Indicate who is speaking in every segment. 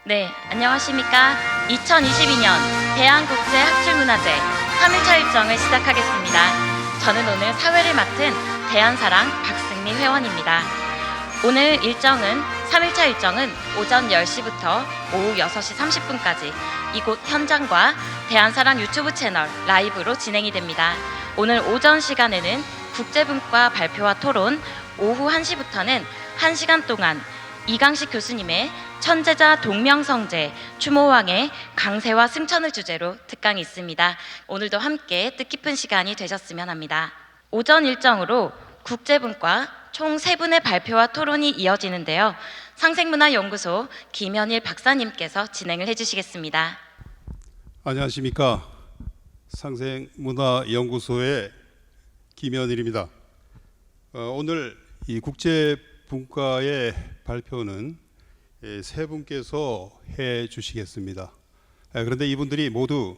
Speaker 1: 네, 안녕하십니까. 2022년 대한국제학술문화제 3일차 일정을 시작하겠습니다. 저는 오늘 사회를 맡은 대한사랑 박승미 회원입니다. 오늘 일정은 3일차 일정은 오전 10시부터 오후 6시 30분까지 이곳 현장과 대한사랑 유튜브 채널 라이브로 진행이 됩니다. 오늘 오전 시간에는 국제분과 발표와 토론, 오후 1시부터는 1시간 동안 이강식 교수님의 천재자 동명성제, 추모왕의 강세와 승천을 주제로 특강이 있습니다. 오늘도 함께 뜻깊은 시간이 되셨으면 합니다. 오전 일정으로 국제분과 총 3분의 발표와 토론이 이어지는데요. 상생문화연구소 김현일 박사님께서 진행을 해주시겠습니다.
Speaker 2: 안녕하십니까. 상생문화연구소의 김현일입니다. 오늘 이 국제분과의 발표는 세 분께서 해 주시겠습니다. 그런데 이분들이 모두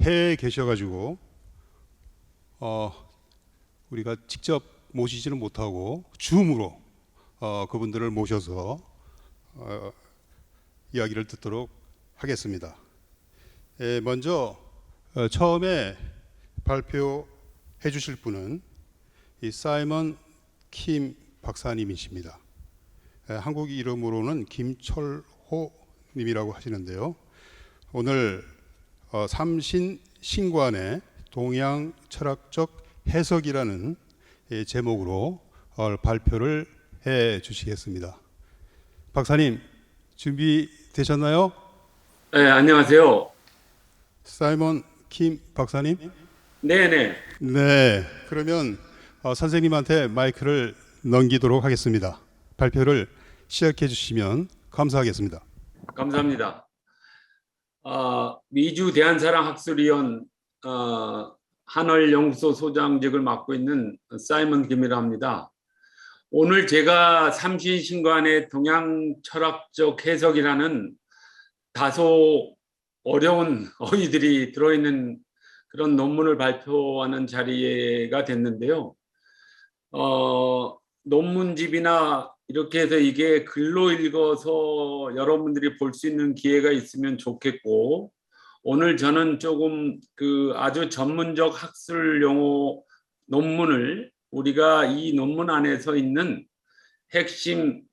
Speaker 2: 해외에 계셔가지고 우리가 직접 모시지는 못하고 줌으로 그분들을 모셔서 이야기를 듣도록 하겠습니다. 먼저 처음에 발표해 주실 분은 이 사이먼 킴 박사님이십니다. 한국 이름으로는 김철호 님이라고 하시는데요. 오늘 삼신신관의 동양 철학적 해석이라는 제목으로 발표를 해 주시겠습니다. 박사님 준비되셨나요?
Speaker 3: 네, 안녕하세요.
Speaker 2: 사이먼 킴 박사님?
Speaker 3: 네네.
Speaker 2: 네, 그러면 선생님한테 마이크를 넘기도록 하겠습니다. 발표를 시작해 주시면 감사하겠습니다.
Speaker 3: 감사합니다. 미주 대한사랑학술위원 한월연구소 소장직을 맡고 있는 사이먼 김이라 합니다. 오늘 제가 삼신신관의 동양 철학적 해석이라는 다소 어려운 어휘들이 들어있는 그런 논문을 발표하는 자리가 됐는데요. 논문집이나 이렇게 해서 이게 글로 읽어서 여러분들이 볼 수 있는 기회가 있으면 좋겠고, 오늘 저는 조금 아주 전문적 학술 용어 논문을 우리가 이 논문 안에서 있는 핵심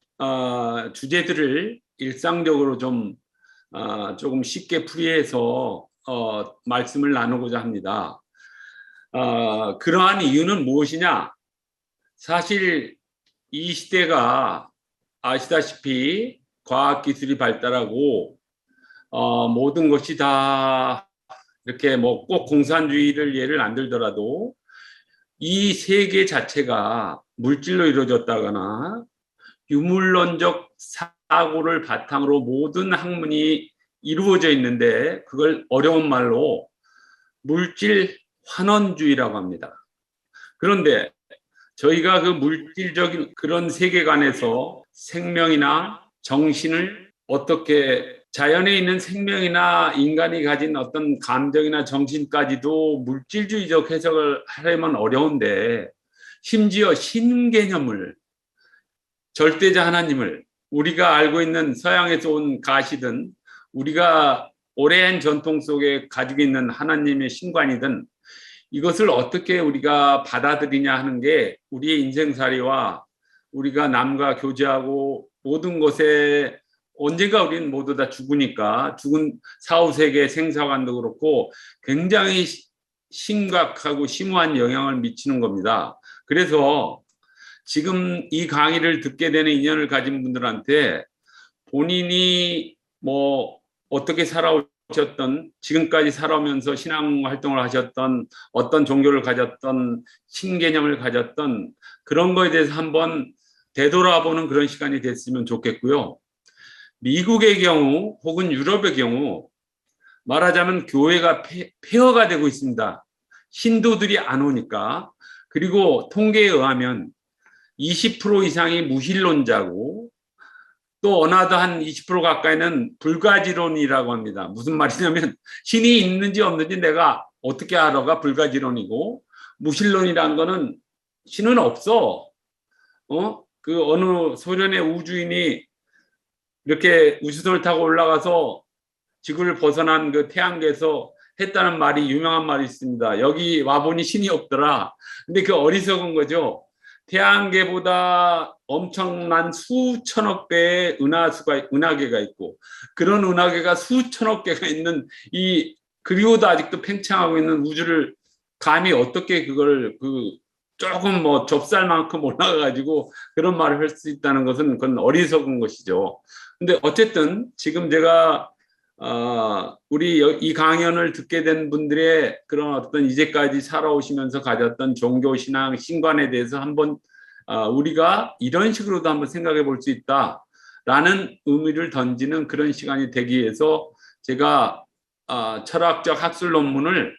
Speaker 3: 주제들을 일상적으로 조금 쉽게 풀이해서 말씀을 나누고자 합니다. 그러한 이유는 무엇이냐? 사실 이 시대가 아시다시피 과학기술이 발달하고 모든 것이 다 이렇게 뭐 꼭 공산주의를 예를 안 들더라도 이 세계 자체가 물질로 이루어졌다거나 유물론적 사고를 바탕으로 모든 학문이 이루어져 있는데 그걸 어려운 말로 물질 환원주의라고 합니다. 그런데 저희가 그 물질적인 그런 세계관에서 생명이나 정신을 어떻게 자연에 있는 생명이나 인간이 가진 어떤 감정이나 정신까지도 물질주의적 해석을 하려면 어려운데 심지어 신개념을 절대자 하나님을 우리가 알고 있는 서양에서 온 가시든 우리가 오랜 전통 속에 가지고 있는 하나님의 신관이든 이것을 어떻게 우리가 받아들이냐 하는 게 우리의 인생살이와 우리가 남과 교제하고 모든 것에 언젠가 우리는 모두 다 죽으니까 죽은 사후세계 생사관도 그렇고 굉장히 심각하고 심오한 영향을 미치는 겁니다. 그래서 지금 이 강의를 듣게 되는 인연을 가진 분들한테 본인이 뭐 어떻게 살아오셨던 지금까지 살아오면서 신앙 활동을 하셨던 어떤 종교를 가졌던 신개념을 가졌던 그런 거에 대해서 한번 되돌아보는 그런 시간이 됐으면 좋겠고요. 미국의 경우 혹은 유럽의 경우 말하자면 교회가 폐허가 되고 있습니다. 신도들이 안 오니까. 그리고 통계에 의하면 20% 이상이 무신론자고 또 어나더 한 20% 가까이는 불가지론이라고 합니다. 무슨 말이냐면 신이 있는지 없는지 내가 어떻게 알아가 불가지론이고 무신론이란 거는 신은 없어. 어느 소련의 우주인이 이렇게 우주선을 타고 올라가서 지구를 벗어난 그 태양계에서 했다는 말이 유명한 말이 있습니다. 여기 와보니 신이 없더라. 근데 그 어리석은 거죠. 태양계보다 엄청난 수천억 배의 은하계가 있고 그런 은하계가 수천억 개가 있는 그리고도 아직도 팽창하고 있는 우주를 감히 어떻게 그걸 조금 뭐 좁쌀만큼 올라가가지고 그런 말을 할 수 있다는 것은 그건 어리석은 것이죠. 근데 어쨌든 지금 제가 우리 이 강연을 듣게 된 분들의 그런 어떤 이제까지 살아오시면서 가졌던 종교, 신앙, 신관에 대해서 한번 우리가 이런 식으로도 한번 생각해 볼 수 있다라는 의미를 던지는 그런 시간이 되기 위해서 제가 철학적 학술 논문을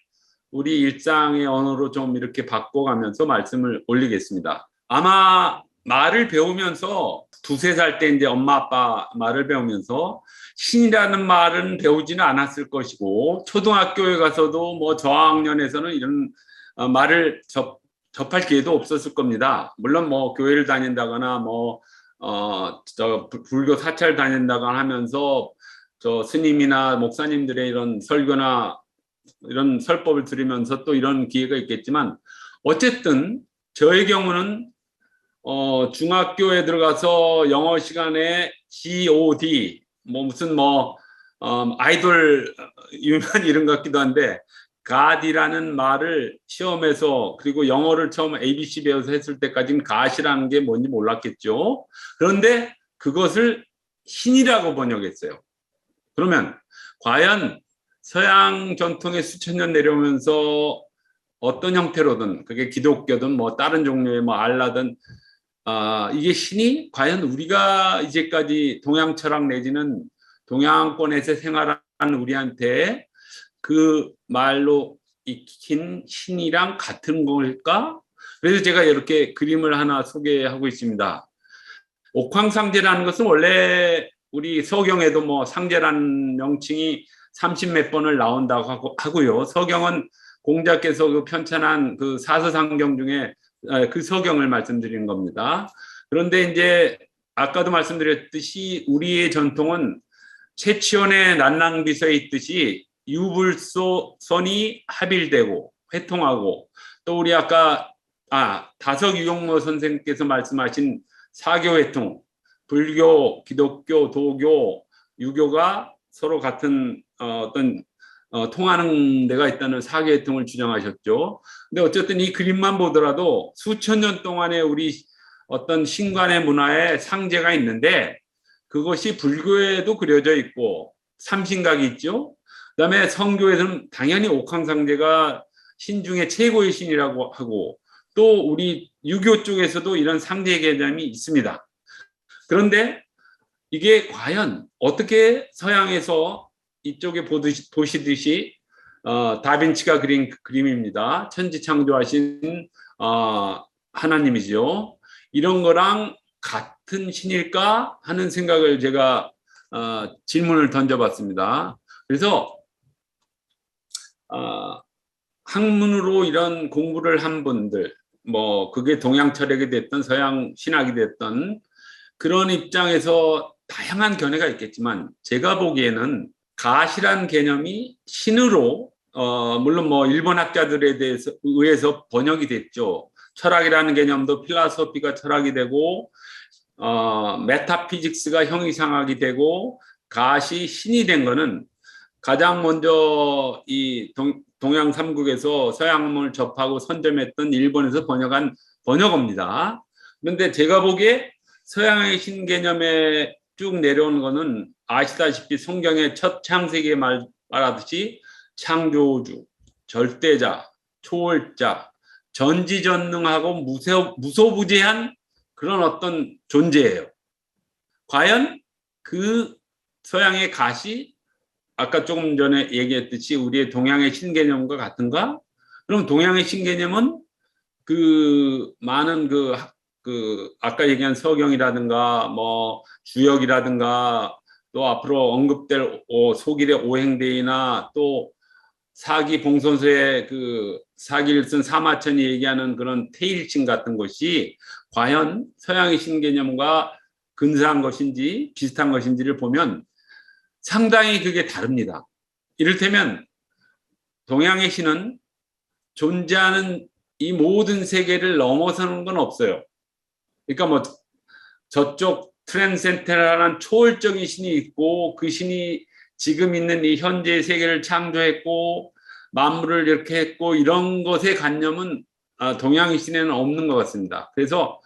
Speaker 3: 우리 일상의 언어로 좀 이렇게 바꿔가면서 말씀을 올리겠습니다. 아마 말을 배우면서 두세 살 때 이제 엄마 아빠 말을 배우면서 신이라는 말은 배우지는 않았을 것이고 초등학교에 가서도 뭐 저학년에서는 이런 말을 접할 기회도 없었을 겁니다. 물론 뭐 교회를 다닌다거나 불교 사찰 다닌다거나 하면서 저 스님이나 목사님들의 이런 설교나 이런 설법을 들으면서 또 이런 기회가 있겠지만 어쨌든 저의 경우는 중학교에 들어가서 영어 시간에 G.O.D 무슨 아이돌 유명한 이름 같기도 한데 God이라는 말을 시험에서 그리고 영어를 처음 ABC 배워서 했을 때까지는 God이라는 게 뭔지 몰랐겠죠. 그런데 그것을 신이라고 번역했어요. 그러면 과연 서양 전통의 수천 년 내려오면서 어떤 형태로든 그게 기독교든 뭐 다른 종류의 알라든 이게 신이 과연 우리가 이제까지 동양 철학 내지는 동양권에서 생활한 우리한테 그 말로 익힌 신이랑 같은 걸까? 그래서 제가 이렇게 그림을 하나 소개하고 있습니다. 옥황상제라는 것은 원래 우리 서경에도 상제라는 명칭이 30몇 번을 나온다고 하고요. 서경은 공자께서 그 편찬한 그 사서상경 중에 그 서경을 말씀드린 겁니다. 그런데 이제 아까도 말씀드렸듯이 우리의 전통은 최치원의 난랑비서에 있듯이 유불소선이 합일되고 회통하고 또 우리 아까 다석유용모 선생님께서 말씀하신 사교회통, 불교, 기독교, 도교, 유교가 서로 같은 통하는 데가 있다는 사교회통을 주장하셨죠. 근데 어쨌든 이 그림만 보더라도 수천 년 동안의 우리 어떤 신관의 문화에 상제가 있는데 그것이 불교에도 그려져 있고 삼신각이 있죠. 그다음에 성교에서는 당연히 옥황상제가 신 중에 최고의 신이라고 하고 또 우리 유교 쪽에서도 이런 상제 개념이 있습니다. 그런데 이게 과연 어떻게 서양에서 이쪽에 보시듯이 다빈치가 그린 그림입니다. 천지창조하신 하나님이죠. 이런 거랑 같은 신일까 하는 생각을 제가 질문을 던져봤습니다. 그래서 학문으로 이런 공부를 한 분들, 그게 동양 철학이 됐던 서양 신학이 됐던 그런 입장에서 다양한 견해가 있겠지만 제가 보기에는 가시란 개념이 신으로 물론 일본 학자들에 의해서 번역이 됐죠. 철학이라는 개념도 필라소피가 철학이 되고 메타피직스가 형이상학이 되고 가시 신이 된 거는 가장 먼저 이 동양 삼국에서 서양문을 접하고 선점했던 일본에서 번역한 번역어입니다. 그런데 제가 보기에 서양의 신 개념에 쭉 내려온 거는 아시다시피 성경의 첫 창세기에 말하듯이 창조주, 절대자, 초월자, 전지전능하고 무소부재한 그런 어떤 존재예요. 과연 그 서양의 가시 아까 조금 전에 얘기했듯이 우리의 동양의 신개념과 같은가? 그럼 동양의 신개념은 그 많은 아까 얘기한 서경이라든가 주역이라든가 또 앞으로 언급될 소길의 오행대이나 또 사기 봉선서의 그 사기를 쓴 사마천이 얘기하는 그런 태일신 같은 것이 과연 서양의 신개념과 근사한 것인지 비슷한 것인지를 보면 상당히 그게 다릅니다. 이를테면 동양의 신은 존재하는 이 모든 세계를 넘어서는 건 없어요. 그러니까 뭐 저쪽 트랜센텐탈한 초월적인 신이 있고 그 신이 지금 있는 이 현재의 세계를 창조했고 만물을 이렇게 했고 이런 것의 관념은 동양의 신에는 없는 것 같습니다. 그래서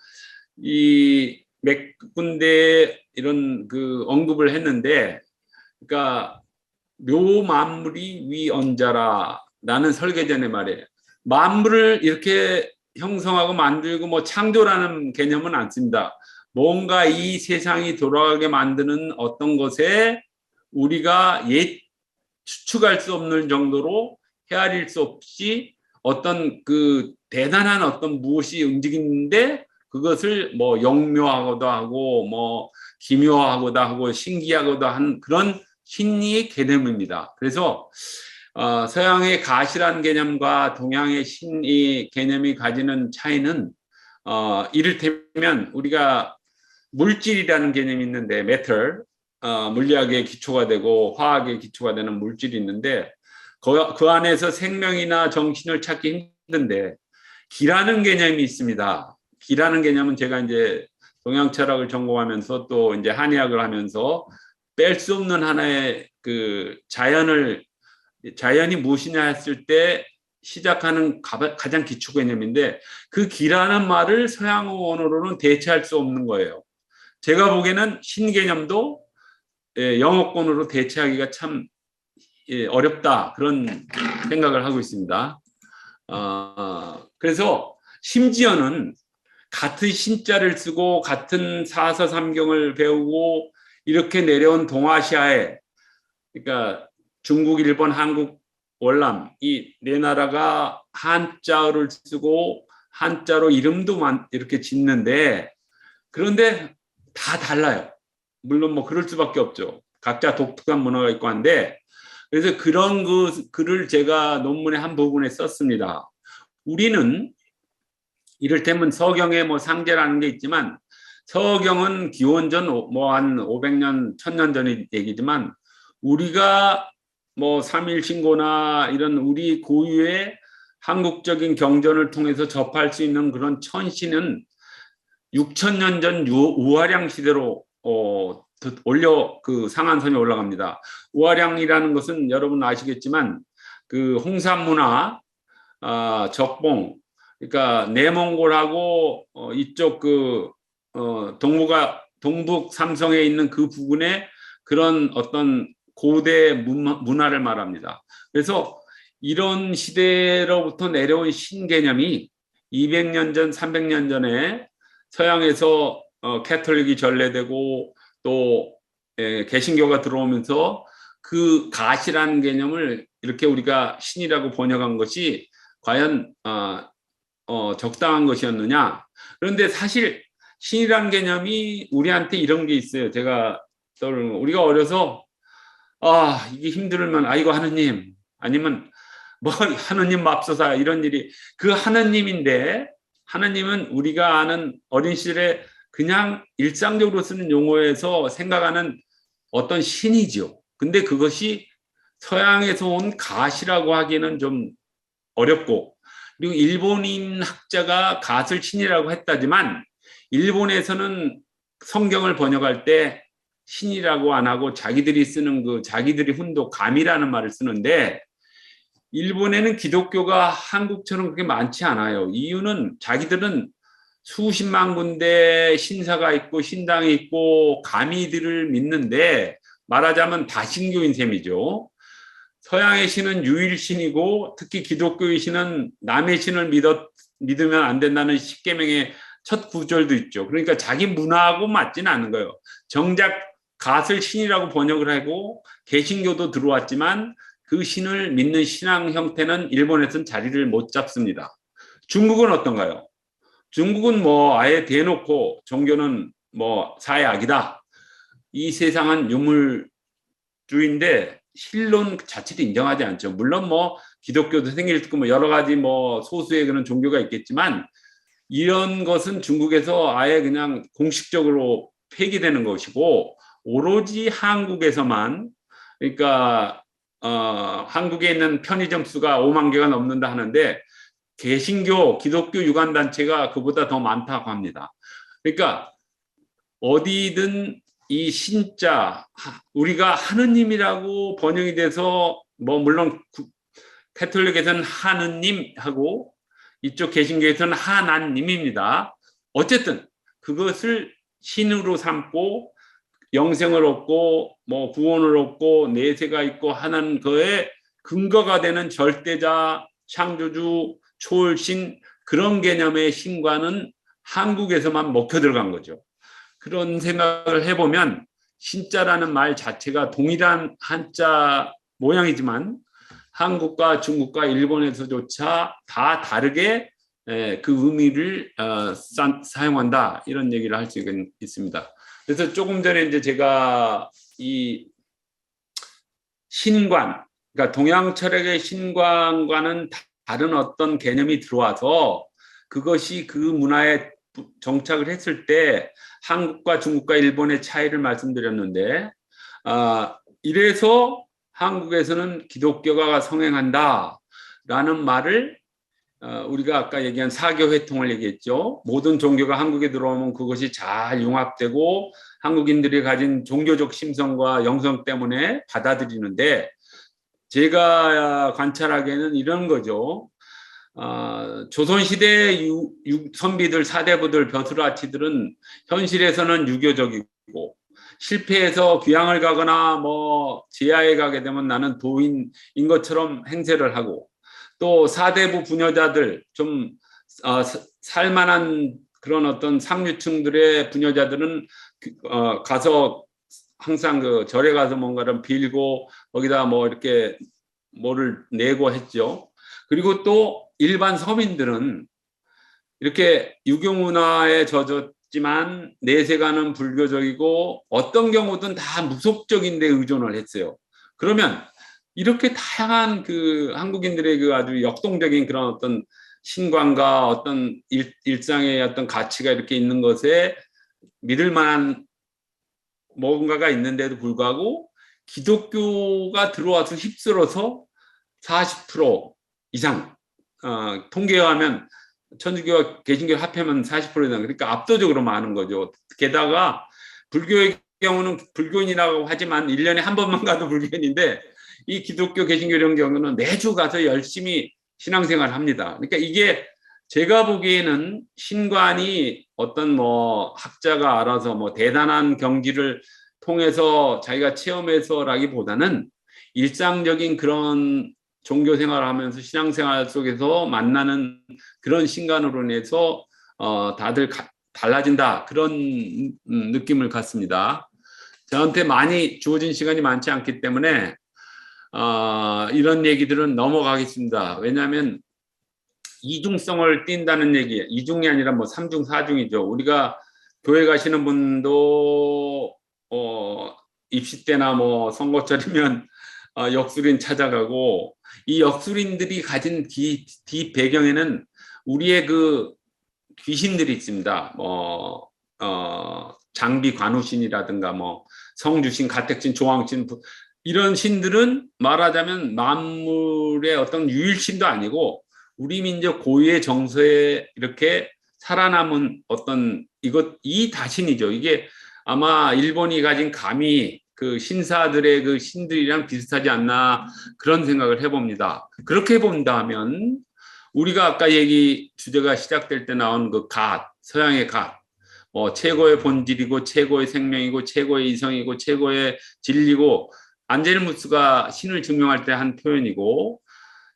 Speaker 3: 이 몇 군데 이런 그 언급을 했는데, 그러니까 묘 만물이 위언자라 라는 설계전의 말이에요. 만물을 이렇게 형성하고 만들고 뭐 창조라는 개념은 안 씁니다. 뭔가 이 세상이 돌아가게 만드는 어떤 것에 우리가 추측할 수 없는 정도로 헤아릴 수 없이 어떤 그 대단한 어떤 무엇이 움직이는데 그것을 뭐 영묘하고도 하고 뭐 기묘하고도 하고 신기하고도 한 그런 신의 개념입니다. 그래서 서양의 가시란 개념과 동양의 신의 개념이 가지는 차이는 이를테면 우리가 물질이라는 개념이 있는데 메탈, 물리학의 기초가 되고 화학의 기초가 되는 물질이 있는데 그 안에서 생명이나 정신을 찾기 힘든데 기라는 개념이 있습니다. 기라는 개념은 제가 이제 동양 철학을 전공하면서 또 이제 한의학을 하면서 뺄 수 없는 하나의 그 자연이 무엇이냐 했을 때 시작하는 가장 기초 개념인데 그 기라는 말을 서양 언어로는 대체할 수 없는 거예요. 제가 보기에는 신 개념도 영어권으로 대체하기가 참 어렵다 그런 생각을 하고 있습니다. 그래서 심지어는 같은 신자를 쓰고 같은 사서삼경을 배우고 이렇게 내려온 동아시아에, 그러니까 중국, 일본, 한국, 월남 이 네 나라가 한자어를 쓰고 한자로 이름도 이렇게 짓는데 그런데 다 달라요. 물론 뭐 그럴 수밖에 없죠. 각자 독특한 문화가 있고 한데 그래서 그런 글을 제가 논문의 한 부분에 썼습니다. 우리는 이를테면 서경에 뭐 상제라는 게 있지만 서경은 기원전 뭐 한 500년, 1000년 전의 얘기지만 우리가 뭐 삼일신고나 이런 우리 고유의 한국적인 경전을 통해서 접할 수 있는 그런 천신은 6000년 전 우화량 시대로 올려 그 상한선이 올라갑니다. 우화량이라는 것은 여러분 아시겠지만 그 홍산 문화, 적봉, 그러니까 내몽골하고 이쪽 그 동북 삼성에 있는 그 부분에 그런 어떤 고대 문화를 말합니다. 그래서 이런 시대로부터 내려온 신개념이 200년 전, 300년 전에 서양에서 캐톨릭이 전래되고 또 개신교가 들어오면서 그 가시라는 개념을 이렇게 우리가 신이라고 번역한 것이 과연 적당한 것이었느냐. 그런데 사실 신이라는 개념이 우리한테 이런 게 있어요. 제가 떠오르는 거. 우리가 어려서 이게 힘들면 아이고 하느님, 아니면 뭐 하느님 맙소사 이런 일이, 그 하느님인데 하느님은 우리가 아는 어린 시절에 그냥 일상적으로 쓰는 용어에서 생각하는 어떤 신이죠. 근데 그것이 서양에서 온 가시라고 하기에는 좀 어렵고, 그리고 일본인 학자가 갓을 신이라고 했다지만 일본에서는 성경을 번역할 때 신이라고 안 하고 자기들이 쓰는 그 자기들이 훈도 감이라는 말을 쓰는데 일본에는 기독교가 한국처럼 그렇게 많지 않아요. 이유는 자기들은 수십만 군데 신사가 있고 신당이 있고 가미들을 믿는데 말하자면 다신교인 셈이죠. 서양의 신은 유일신이고 특히 기독교의 신은 남의 신을 믿으면 안 된다는 십계명의 첫 구절도 있죠. 그러니까 자기 문화하고 맞지는 않는 거예요. 정작 갓을 신이라고 번역을 하고 개신교도 들어왔지만 그 신을 믿는 신앙 형태는 일본에서는 자리를 못 잡습니다. 중국은 어떤가요? 중국은 뭐 아예 대놓고 종교는 뭐 사회악이다. 이 세상은 유물주의인데 신론 자체를 인정하지 않죠. 물론 뭐 기독교도 생길 수 있고 뭐 여러 가지 뭐 소수의 그런 종교가 있겠지만 이런 것은 중국에서 아예 그냥 공식적으로 폐기되는 것이고 오로지 한국에서만 그러니까 한국에 있는 편의점 수가 5만 개가 넘는다 하는데 개신교 기독교 유관단체가 그보다 더 많다고 합니다. 그러니까 어디든 이 신자 우리가 하느님이라고 번역이 돼서 뭐 물론 캐톨릭에서는 하느님하고 이쪽 개신교에서는 하나님입니다. 어쨌든 그것을 신으로 삼고 영생을 얻고 뭐 구원을 얻고 내세가 있고 하는 거에 근거가 되는 절대자, 창조주, 초월신 그런 개념의 신과는 한국에서만 먹혀 들어간 거죠. 그런 생각을 해보면 신자라는 말 자체가 동일한 한자 모양이지만 한국과 중국과 일본에서조차 다 다르게 그 의미를 사용한다 이런 얘기를 할 수 있습니다. 그래서 조금 전에 이제 제가 이 신관, 그러니까 동양 철학의 신관과는 다른 어떤 개념이 들어와서 그것이 그 문화에 정착을 했을 때 한국과 중국과 일본의 차이를 말씀드렸는데 이래서 한국에서는 기독교가 성행한다라는 말을 우리가 아까 얘기한 사교 회통을 얘기했죠. 모든 종교가 한국에 들어오면 그것이 잘 융합되고 한국인들이 가진 종교적 심성과 영성 때문에 받아들이는데 제가 관찰하기에는 이런 거죠. 조선시대 선비들, 사대부들, 벼슬아치들은 현실에서는 유교적이고 실패해서 귀향을 가거나 뭐 지하에 가게 되면 나는 도인인 것처럼 행세를 하고 또 사대부 부녀자들 좀 살만한 그런 어떤 상류층들의 부녀자들은 가서 항상 그 절에 가서 뭔가를 빌고 거기다 뭐 이렇게 뭐를 내고 했죠. 그리고 또 일반 서민들은 이렇게 유교 문화에 젖었지만 내세가는 불교적이고 어떤 경우든 다 무속적인 데 의존을 했어요. 그러면 이렇게 다양한 그 한국인들의 그 아주 역동적인 그런 어떤 신관과 어떤 일상의 어떤 가치가 이렇게 있는 것에 믿을 만한 뭔가가 있는데도 불구하고 기독교가 들어와서 휩쓸어서 40% 이상 통계에 하면 천주교와 개신교 합하면 40% 이상 그러니까 압도적으로 많은 거죠. 게다가 불교의 경우는 불교인이라고 하지만 1년에 한 번만 가도 불교인인데 이 기독교 개신교 이런 경우는 매주 가서 열심히 신앙생활을 합니다. 그러니까 이게 제가 보기에는 신관이 어떤 뭐 학자가 알아서 뭐 대단한 경지를 통해서 자기가 체험해서라기보다는 일상적인 그런 종교 생활을 하면서 신앙생활 속에서 만나는 그런 신관으로 인해서 다들 달라진다 그런 느낌을 갖습니다. 저한테 많이 주어진 시간이 많지 않기 때문에 이런 얘기들은 넘어가겠습니다. 왜냐하면 이중성을 띈다는 얘기, 이중이 아니라 뭐 3중, 4중이죠. 우리가 교회 가시는 분도 입시 때나 뭐 선거철이면 역술인 찾아가고 이 역술인들이 가진 뒷 배경에는 우리의 그 귀신들이 있습니다. 뭐 장비 관우신이라든가 뭐 성주신, 가택신, 조왕신 이런 신들은 말하자면 만물의 어떤 유일신도 아니고 우리 민족 고유의 정서에 이렇게 살아남은 어떤 이 다신이죠. 이게 아마 일본이 가진 감히 그 신사들의 그 신들이랑 비슷하지 않나 그런 생각을 해봅니다. 그렇게 본다면 우리가 아까 주제가 시작될 때 나온 그 서양의 최고의 본질이고 최고의 생명이고 최고의 이성이고 최고의 진리고 안젤무스가 신을 증명할 때 한 표현이고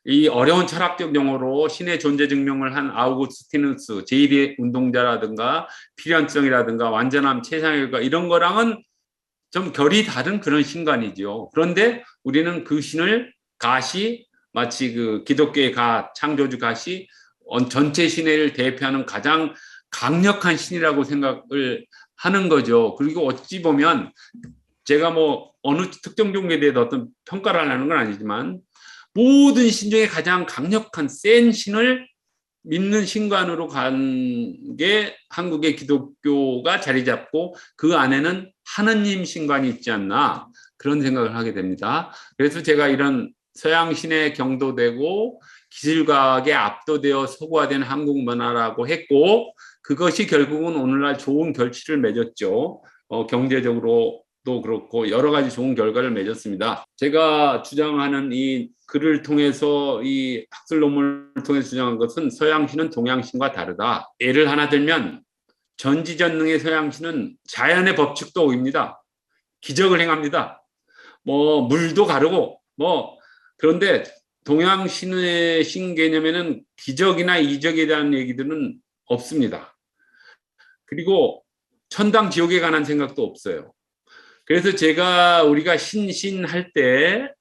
Speaker 3: 이 어려운 철학적 용어로 신의 존재 증명을 한 아우구스티누스, 제1의 운동자라든가 필연성이라든가 완전함, 최상일과 이런 거랑은 좀 결이 다른 그런 신관이죠. 그런데 우리는 그 신을 마치 그 기독교의 창조주 갓이 전체 신을 대표하는 가장 강력한 신이라고 생각을 하는 거죠. 그리고 어찌 보면 제가 뭐 어느 특정 종교에 대해서 어떤 평가를 하는 건 아니지만 모든 신 중에 가장 강력한 센 신을 믿는 신관으로 간 게 한국의 기독교가 자리 잡고 그 안에는 하느님 신관이 있지 않나 그런 생각을 하게 됩니다. 그래서 제가 이런 서양신에 경도되고 기술과학에 압도되어 서구화된 한국 문화라고 했고 그것이 결국은 오늘날 좋은 결실을 맺었죠. 경제적으로도 그렇고 여러 가지 좋은 결과를 맺었습니다. 제가 주장하는 이 글을 통해서 이 학술 논문을 통해서 주장한 것은 서양신은 동양신과 다르다. 예를 하나 들면 전지전능의 서양신은 자연의 법칙도 어깁니다. 기적을 행합니다. 뭐 물도 가르고 뭐 그런데 동양신의 신 개념에는 기적이나 이적에 대한 얘기들은 없습니다. 그리고 천당 지옥에 관한 생각도 없어요. 그래서 우리가 신할 때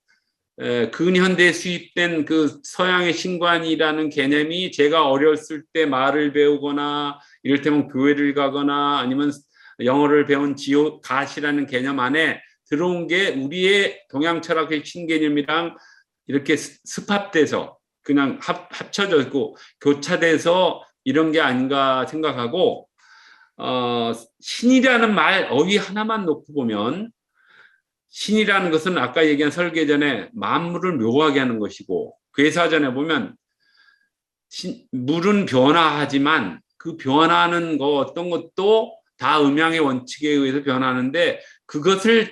Speaker 3: 근현대에 수입된 그 서양의 신관이라는 개념이 제가 어렸을 때 말을 배우거나 이를테면 교회를 가거나 아니면 영어를 배운 가시라는 개념 안에 들어온 게 우리의 동양 철학의 신개념이랑 이렇게 습합돼서 그냥 합쳐져 있고 교차돼서 이런 게 아닌가 생각하고 신이라는 말 어휘 하나만 놓고 보면 신이라는 것은 아까 얘기한 설계 전에 만물을 묘하게 하는 것이고 괴사전에 보면 물은 변화하지만 그 변화하는 거 어떤 것도 다 음양의 원칙에 의해서 변하는데 그것을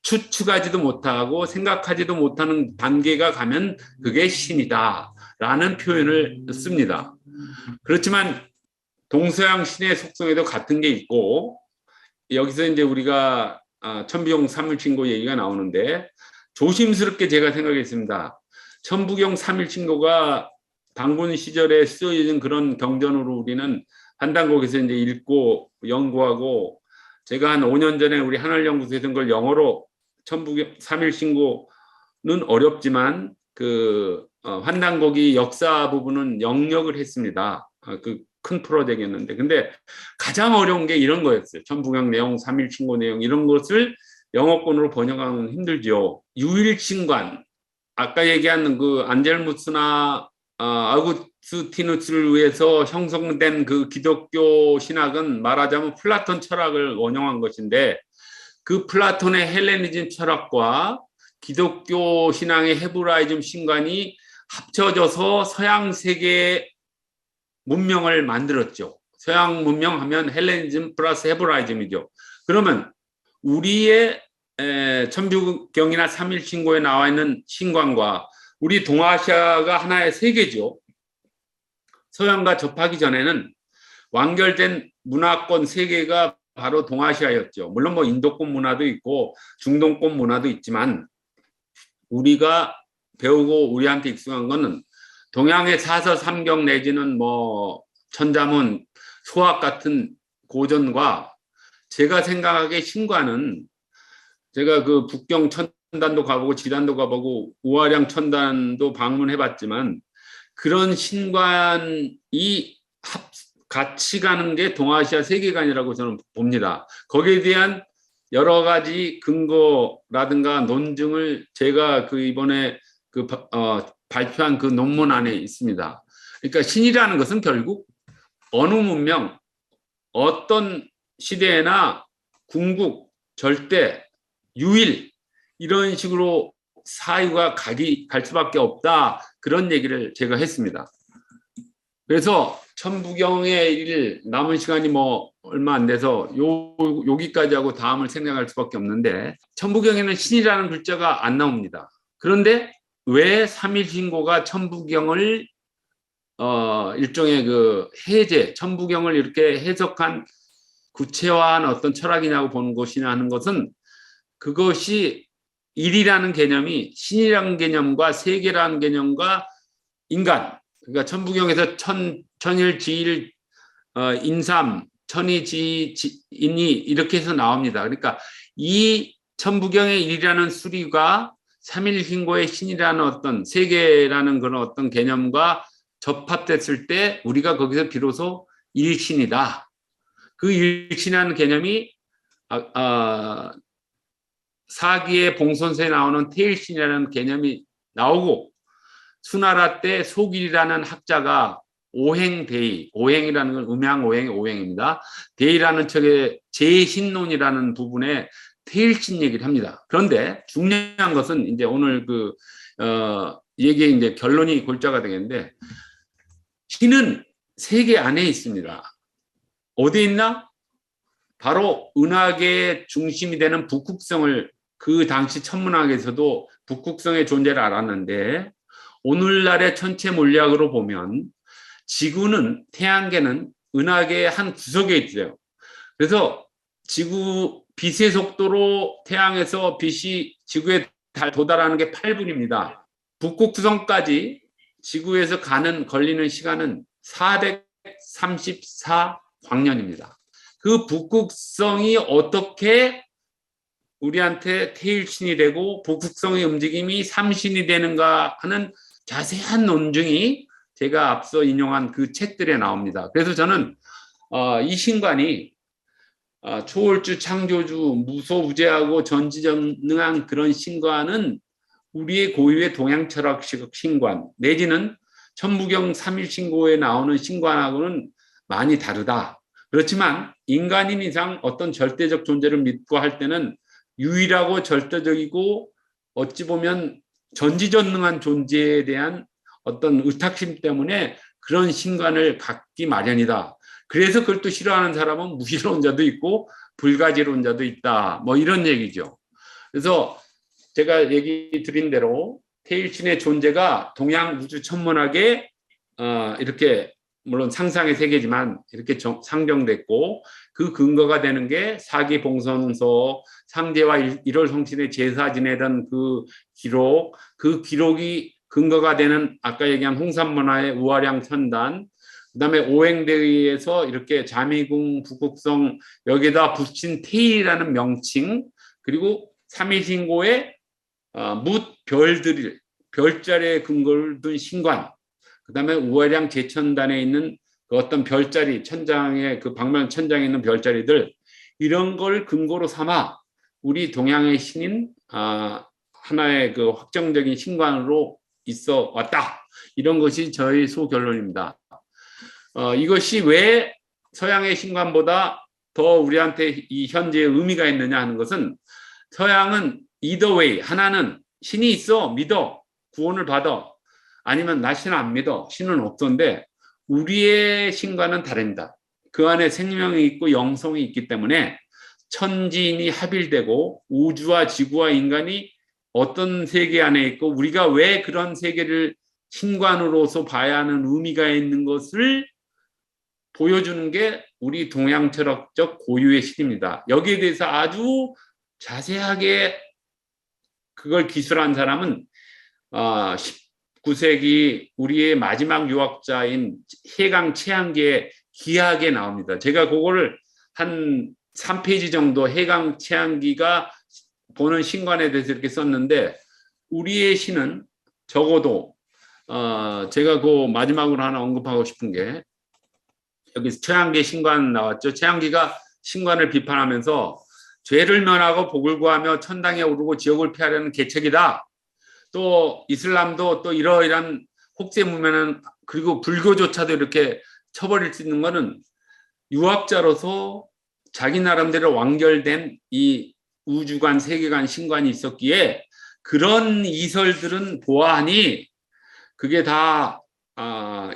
Speaker 3: 추측하지도 못하고 생각하지도 못하는 단계가 가면 그게 신이다라는 표현을 씁니다. 그렇지만 동서양 신의 속성에도 같은 게 있고 여기서 이제 우리가 천부경 삼일신고 얘기가 나오는데 조심스럽게 제가 생각했습니다. 천부경 삼일신고가 당군 시절에 쓰여진 그런 경전으로 우리는 한단곡에서 이제 읽고 연구하고 제가 한 5년 전에 우리 하늘연구소에 든 걸 영어로 천부경 삼일신고는 어렵지만 그 환단곡이 역사 부분은 영역을 했습니다. 그 큰 프로젝트였는데 근데 가장 어려운 게 이런 거였어요. 천부경 내용, 삼일신고 내용 이런 것을 영어권으로 번역하는 힘들죠. 유일신관 아까 얘기한 그 안젤무스나 아우구스티누스를 위해서 형성된 그 기독교 신학은 말하자면 플라톤 철학을 원용한 것인데 그 플라톤의 헬레니즘 철학과 기독교 신앙의 헤브라이즘 신관이 합쳐져서 서양 세계의 문명을 만들었죠. 서양 문명 하면 헬레니즘 플러스 헤브라이즘이죠. 그러면 우리의 천부경이나 삼일신고에 나와 있는 신관과 우리 동아시아가 하나의 세계죠. 서양과 접하기 전에는 완결된 문화권 세계가 바로 동아시아였죠. 물론 뭐 인도권 문화도 있고 중동권 문화도 있지만 우리가 배우고 우리한테 익숙한 거는 동양의 사서삼경 내지는 뭐 천자문, 소학 같은 고전과 제가 생각하기에 신관은 제가 그 북경 천단도 가보고 지단도 가보고 우아량 천단도 방문해봤지만 그런 신관이 같이 가는 게 동아시아 세계관이라고 저는 봅니다. 거기에 대한 여러 가지 근거라든가 논증을 제가 그 이번에 발표한 그 논문 안에 있습니다. 그러니까 신이라는 것은 결국 어느 문명, 어떤 시대나 궁극, 절대, 유일 이런 식으로 사유가 갈 수밖에 없다. 그런 얘기를 제가 했습니다. 그래서 천부경의 일 남은 시간이 뭐 얼마 안 돼서 여기까지 하고 다음을 생각할 수밖에 없는데 천부경에는 신이라는 글자가 안 나옵니다. 그런데 왜 삼일신고가 천부경을 일종의 그 해제, 천부경을 이렇게 해석한 구체화한 어떤 철학이냐고 보는 것이냐 하는 것은 그것이 일이라는 개념이 신이라는 개념과 세계라는 개념과 인간, 그러니까 천부경에서 천일지일 인삼, 천이지인이 이렇게 해서 나옵니다. 그러니까 이 천부경의 일이라는 수리가 삼일신고의 신이라는 어떤 세계라는 그런 어떤 개념과 접합됐을 때 우리가 거기서 비로소 일신이다. 그 일신이라는 개념이 사기의 봉선서에 나오는 태일신이라는 개념이 나오고 수나라 때 소길이라는 학자가 오행대의, 오행이라는 건 음양오행의 오행입니다. 대의라는 책의 제신론이라는 부분에 태일신 얘기를 합니다. 그런데 중요한 것은 이제 오늘 얘기의 이제 결론이 골자가 되겠는데, 신은 세계 안에 있습니다. 어디 있나? 바로 은하계의 중심이 되는 북극성을, 그 당시 천문학에서도 북극성의 존재를 알았는데, 오늘날의 천체 물리학으로 보면 지구는, 태양계는 은하계의 한 구석에 있어요. 그래서 빛의 속도로 태양에서 빛이 지구에 도달하는 게 8분입니다. 북극성까지 지구에서 걸리는 시간은 434광년입니다. 그 북극성이 어떻게 우리한테 태일신이 되고 북극성의 움직임이 삼신이 되는가 하는 자세한 논증이 제가 앞서 인용한 그 책들에 나옵니다. 그래서 저는 이 신관이 초월주, 창조주, 무소부재하고 전지전능한 그런 신관은 우리의 고유의 동양철학식 신관 내지는 천부경 3일신고에 나오는 신관하고는 많이 다르다. 그렇지만 인간인 이상 어떤 절대적 존재를 믿고 할 때는 유일하고 절대적이고 어찌 보면 전지전능한 존재에 대한 어떤 의탁심 때문에 그런 신관을 갖기 마련이다. 그래서 그걸 또 싫어하는 사람은 무신론자도 있고 불가지론자도 있다. 뭐 이런 얘기죠. 그래서 제가 얘기 드린 대로 태일신의 존재가 동양 우주 천문학에 이렇게 물론 상상의 세계지만 이렇게 상정됐고, 그 근거가 되는 게 사기봉선서, 상제와 일월성신의 제사 지내던 그 기록이 근거가 되는 아까 얘기한 홍산문화의 우화량 천단, 그다음에 오행대의에서 이렇게 자미궁, 북극성 여기에다 붙인 태일이라는 명칭, 그리고 삼일신고의 별자리에 근거를 둔 신관, 그다음에 우화량 제천단에 있는 그 어떤 별자리, 천장에 그 방면 천장에 있는 별자리들, 이런 걸 근거로 삼아 우리 동양의 신인 하나의 그 확정적인 신관으로 있어 왔다. 이런 것이 저희 소결론입니다. 이것이 왜 서양의 신관보다 더 우리한테 이 현재의 의미가 있느냐 하는 것은, 서양은 either way, 하나는 신이 있어, 믿어, 구원을 받아, 아니면 나 신 안 믿어, 신은 없던데, 우리의 신과는 다릅니다. 그 안에 생명이 있고 영성이 있기 때문에 천지인이 합일되고 우주와 지구와 인간이 어떤 세계 안에 있고 우리가 왜 그런 세계를 신관으로서 봐야 하는 의미가 있는 것을 보여주는 게 우리 동양 철학적 고유의 신입니다. 여기에 대해서 아주 자세하게 그걸 기술한 사람은 19세기 우리의 마지막 유학자인 해강 최한계의 기하학에 나옵니다. 제가 그거를 한 3페이지 정도 해강 최한기가 보는 신관에 대해서 이렇게 썼는데, 우리의 신은 적어도 제가 그 마지막으로 하나 언급하고 싶은 게, 여기 최한계 신관 나왔죠. 최한기가 신관을 비판하면서 죄를 면하고 복을 구하며 천당에 오르고 지옥을 피하려는 계책이다. 또 이슬람도 또 이러이러한 혹세무면은, 그리고 불교조차도 이렇게 쳐버릴 수 있는 거는 유학자로서 자기 나름대로 완결된 이 우주관, 세계관, 신관이 있었기에 그런 이설들은 보아하니 그게 다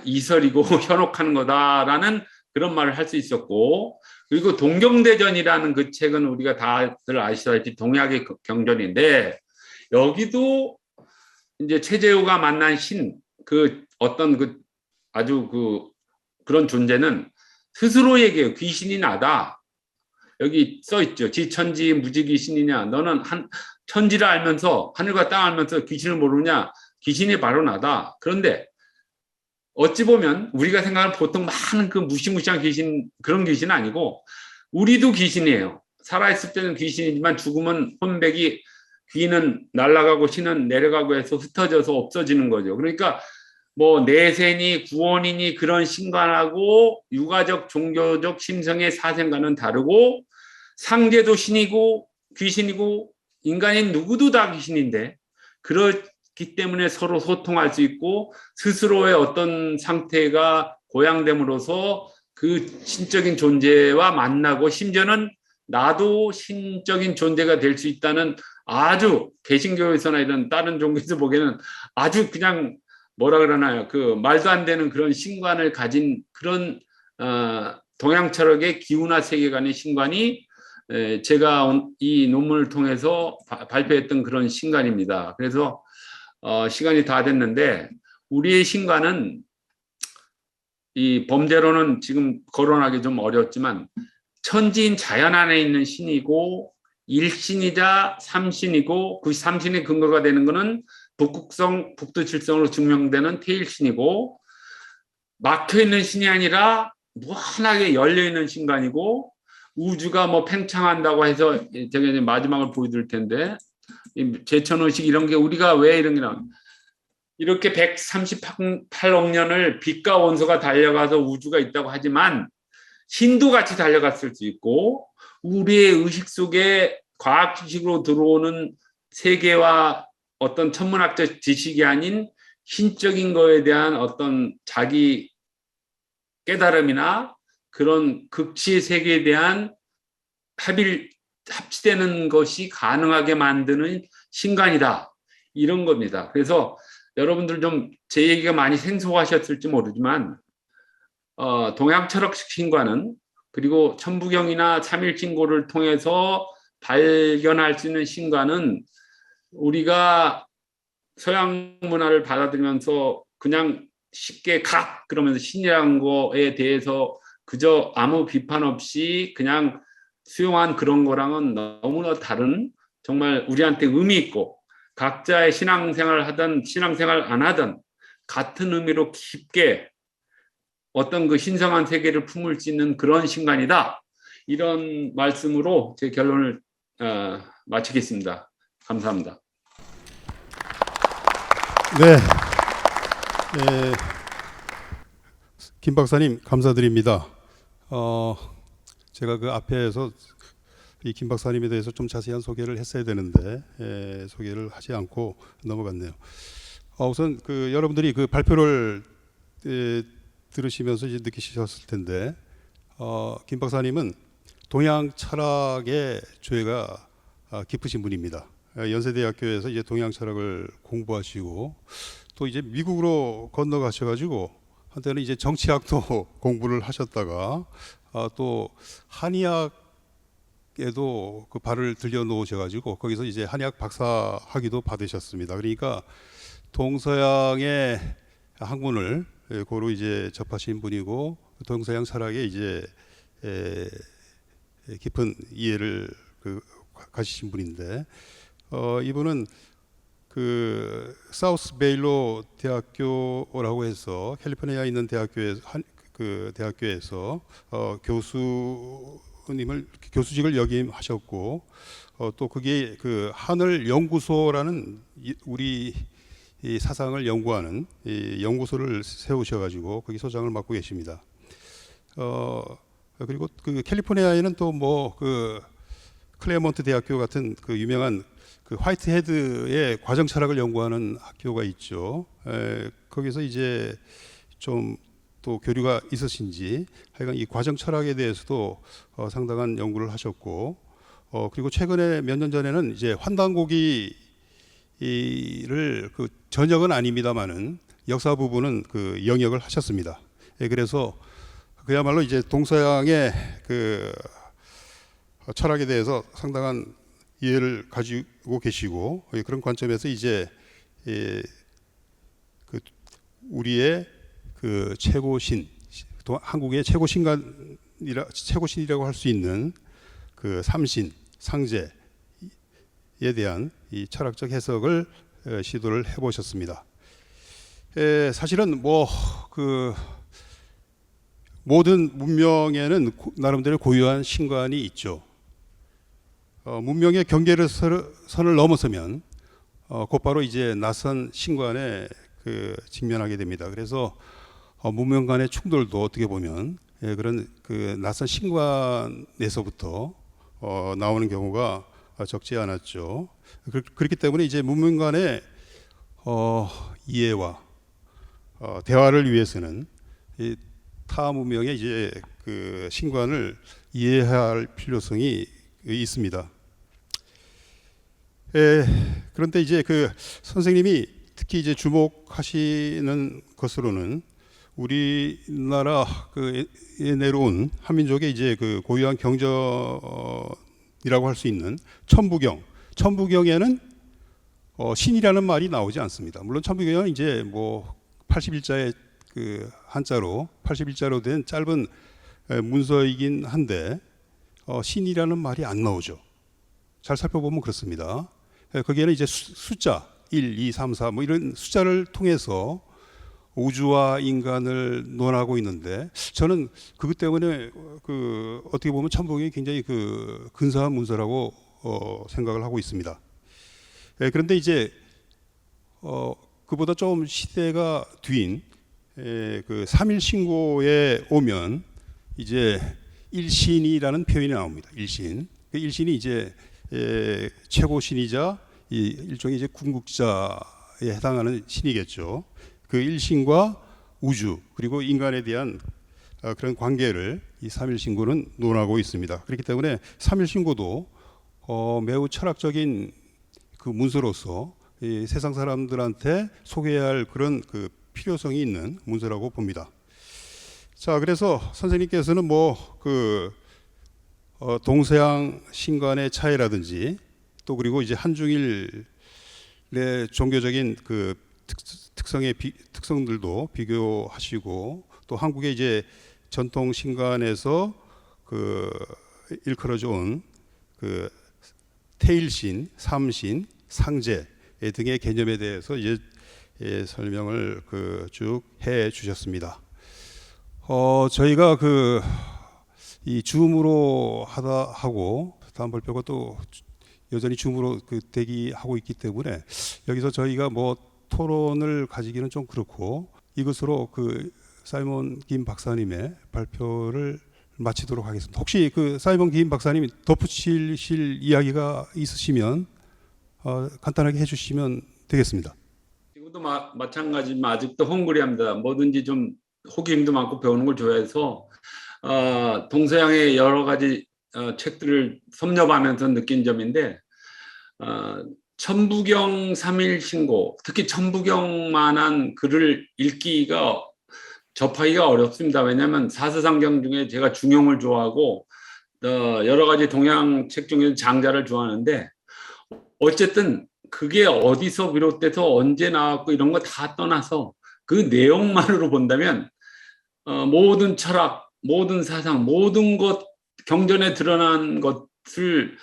Speaker 3: 이설이고 현혹하는 거다라는 그런 말을 할 수 있었고, 그리고 동경대전이라는 그 책은 우리가 다들 아시다시피 동약의 경전인데, 여기도 이제 최재우가 만난 신, 그 어떤 그 아주 그런 존재는 스스로 얘기해요. 귀신이 나다. 여기 써 있죠. 지천지 무지귀신이냐. 너는 천지를 알면서, 하늘과 땅 알면서 귀신을 모르냐. 귀신이 바로 나다. 그런데 어찌 보면 우리가 생각하는 보통 많은 그 무시무시한 귀신, 그런 귀신은 아니고 우리도 귀신이에요. 살아있을 때는 귀신이지만 죽으면 혼백이, 귀는 날아가고 신은 내려가고 해서 흩어져서 없어지는 거죠. 그러니까 뭐 내세니 구원이니 그런 신관하고 유가적 종교적 심성의 사생과는 다르고, 상제도 신이고 귀신이고 인간인 누구도 다 귀신인데, 그렇기 때문에 서로 소통할 수 있고 스스로의 어떤 상태가 고양됨으로써 그 신적인 존재와 만나고 심지어는 나도 신적인 존재가 될 수 있다는 아주 개신교에서나 이런 다른 종교에서 보기에는 아주 그냥 뭐라 그러나요? 그 말도 안 되는 그런 신관을 가진 그런 동양 철학의 기운화 세계관의 신관이 제가 이 논문을 통해서 발표했던 그런 신관입니다. 그래서 시간이 다 됐는데 우리의 신관은 이 범대로는 지금 거론하기 좀 어렵지만 천지인 자연 안에 있는 신이고 일신이자 삼신이고 그 삼신의 근거가 되는 것은 북극성, 북두칠성으로 증명되는 태일신이고 막혀있는 신이 아니라 무한하게 열려있는 신관이고 우주가 뭐 팽창한다고 해서 제가 이제 마지막을 보여드릴 텐데 제천의식 이런 게 우리가 왜 이런 게 나오냐 이렇게 138억 년을 빛과 원소가 달려가서 우주가 있다고 하지만 신도 같이 달려갔을 수 있고 우리의 의식 속에 과학 지식으로 들어오는 세계와 어떤 천문학적 지식이 아닌 신적인 거에 대한 어떤 자기 깨달음이나 그런 극치의 세계에 대한 합치되는 것이 가능하게 만드는 신관이다. 이런 겁니다. 그래서 여러분들 좀 제 얘기가 많이 생소하셨을지 모르지만 동양 철학식 신관은 그리고 천부경이나 삼일신고를 통해서 발견할 수 있는 신관은 우리가 서양 문화를 받아들이면서 그냥 쉽게 그러면서 신이라는 거에 대해서 그저 아무 비판 없이 그냥 수용한 그런 거랑은 너무나 다른 정말 우리한테 의미 있고 각자의 신앙생활 하든 신앙생활 안 하든 같은 의미로 깊게 어떤 그 신성한 세계를 품을 수 있는 그런 신관이다. 이런 말씀으로 제 결론을 마치겠습니다. 감사합니다.
Speaker 2: 네, 김 박사님 감사드립니다. 제가 그 앞에서 이 김 박사님에 대해서 좀 자세한 소개를 했어야 되는데 소개를 하지 않고 넘어갔네요. 우선 그 여러분들이 그 발표를 들으시면서 이제 느끼셨을 텐데 김 박사님은 동양 철학의 조예가 깊으신 분입니다. 연세대학교에서 이제 동양 철학을 공부하시고 또 이제 미국으로 건너가셔가지고 한때는 이제 정치학도 공부를 하셨다가 또 한의학에도 그 발을 들여 놓으셔가지고 거기서 이제 한의학 박사 학위도 받으셨습니다. 그러니까 동서양의 학문을 고루 이제 접하신 분이고 동서양 철학에 이제 깊은 이해를 가지신 분인데 이분은 그 사우스 베일로 대학교라고 해서 캘리포니아에 있는 대학교에서 교수직을 역임하셨고 또 그게 그 하늘 연구소라는 우리 이 사상을 연구하는 이 연구소를 세우셔가지고 거기 소장을 맡고 계십니다. 그리고 그 캘리포니아에는 또 뭐 그 클레어몬트 대학교 같은 그 유명한 그 화이트헤드의 과정 철학을 연구하는 학교가 있죠. 거기서 이제 좀 또 교류가 있으신지 하여간 이 과정 철학에 대해서도 상당한 연구를 하셨고 그리고 최근에 몇 년 전에는 이제 환단고기를 그 전역은 아닙니다만은 역사 부분은 그 영역을 하셨습니다. 그래서 그야말로 이제 동서양의 그 철학에 대해서 상당한 이해를 가지고 계시고 그런 관점에서 이제 그 우리의 그 최고신, 한국의 최고신이라고 할 수 있는 그 삼신, 상제에 대한 이 철학적 해석을 시도를 해보셨습니다. 사실은 뭐 그 모든 문명에는 나름대로 고유한 신관이 있죠. 문명의 경계선을 넘어서면 곧바로 이제 낯선 신관에 그 직면하게 됩니다. 그래서 문명 간의 충돌도 어떻게 보면 그런 그 낯선 신관에서부터 나오는 경우가 적지 않았죠. 그렇기 때문에 이제 문명 간의 이해와 대화를 위해서는 타 문명의 이제 그 신관을 이해할 필요성이 있습니다. 그런데 이제 그 선생님이 특히 이제 주목하시는 것으로는 우리나라 그 내려온 한민족의 이제 그 고유한 경전이라고 할 수 있는 천부경. 천부경에는 신이라는 말이 나오지 않습니다. 물론 천부경은 이제 뭐 81자의 그 한자로 81자로 된 짧은 문서이긴 한데 신이라는 말이 안 나오죠. 잘 살펴보면 그렇습니다. 거기에는 이제 숫자 1, 2, 3, 4 뭐 이런 숫자를 통해서 우주와 인간을 논하고 있는데 저는 그것 때문에 그 어떻게 보면 천부경이 굉장히 그 근사한 문서라고 생각을 하고 있습니다. 그런데 이제 그보다 좀 시대가 뒤인 그 3일 신고에 오면 이제 일신이라는 표현이 나옵니다. 일신. 그 일신이 이제 최고 신이자 일종의 이제 궁극자에 해당하는 신이겠죠. 그 일신과 우주 그리고 인간에 대한 그런 관계를 이 3일 신고는 논하고 있습니다. 그렇기 때문에 3일 신고도 매우 철학적인 그 문서로서 이 세상 사람들한테 소개해야 할 그런 그 필요성이 있는 문서라고 봅니다. 자, 그래서 선생님께서는 뭐 그 동서양 신관의 차이라든지 또 그리고 이제 한중일의 종교적인 그 특성들도 비교하시고 또 한국의 이제 전통 신관에서 그 일컬어져 온 그 태일신, 삼신, 상제 등의 개념에 대해서 이제 설명을 그 쭉 해 주셨습니다. 저희가 그 이 줌으로 하고 다음 발표가 또 여전히 줌으로 그 대기하고 있기 때문에 여기서 저희가 뭐 토론을 가지기는 좀 그렇고 이것으로 그 사이먼 김 박사님의 발표를 마치도록 하겠습니다. 혹시 그 사이먼 김 박사님이 덧붙이실 이야기가 있으시면 간단하게 해주시면 되겠습니다.
Speaker 3: 지금도 마찬가지지만 아직도 헝그리합니다. 뭐든지 좀 호기심도 많고 배우는 걸 좋아해서 동서양의 여러 가지 책들을 섭렵하면서 느낀 점인데 천부경 3일 신고, 특히 천부경만한 글을 읽기가 접하기가 어렵습니다. 왜냐하면 사서상경 중에 제가 중용을 좋아하고 여러 가지 동양 책 중에 장자를 좋아하는데 어쨌든 그게 어디서 비롯돼서 언제 나왔고 이런 거 다 떠나서 그 내용만으로 본다면 모든 철학, 모든 사상, 모든 것 경전에 드러난 것을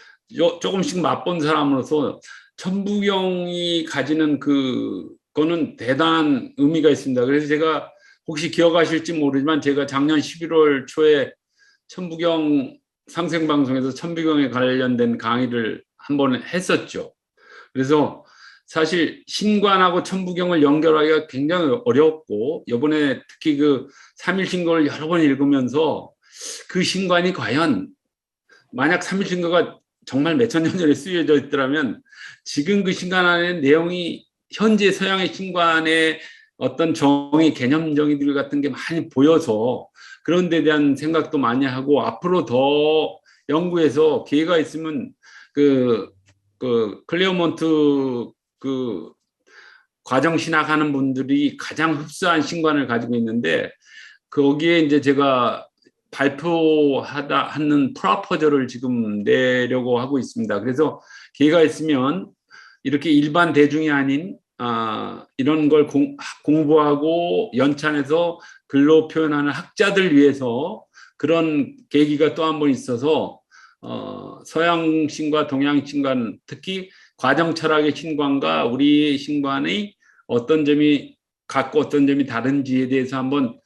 Speaker 3: 조금씩 맛본 사람으로서 천부경이 가지는 그거는 대단한 의미가 있습니다. 그래서 제가 혹시 기억하실지 모르지만 제가 작년 11월 초에 천부경 상생방송에서 천부경에 관련된 강의를 한번 했었죠. 그래서 사실 신관하고 천부경을 연결하기가 굉장히 어렵고 이번에 특히 그 3일 신고를 여러 번 읽으면서 그 신관이 과연 만약 3일 신고가 정말 몇천 년 전에 쓰여져 있더라면 지금 그 신관 안에 내용이 현재 서양의 신관의 어떤 정의, 개념 정의들 같은 게 많이 보여서 그런 데 대한 생각도 많이 하고 앞으로 더 연구해서 기회가 있으면 그 클레어몬트 그 과정 신학하는 분들이 가장 흡사한 신관을 가지고 있는데 거기에 이제 제가 발표하는 프로포저를 지금 내려고 하고 있습니다. 그래서 기회가 있으면 이렇게 일반 대중이 아닌 이런 걸 공부하고 연찬해서 글로 표현하는 학자들 위해서 그런 계기가 또 한 번 있어서 서양 신과 동양 신관, 특히 과정 철학의 신관과 우리 신관의 어떤 점이 같고 어떤 점이 다른지에 대해서 한번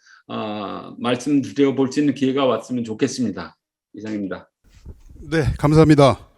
Speaker 3: 말씀드려 볼 수 있는 기회가 왔으면 좋겠습니다. 이상입니다.
Speaker 2: 네, 감사합니다.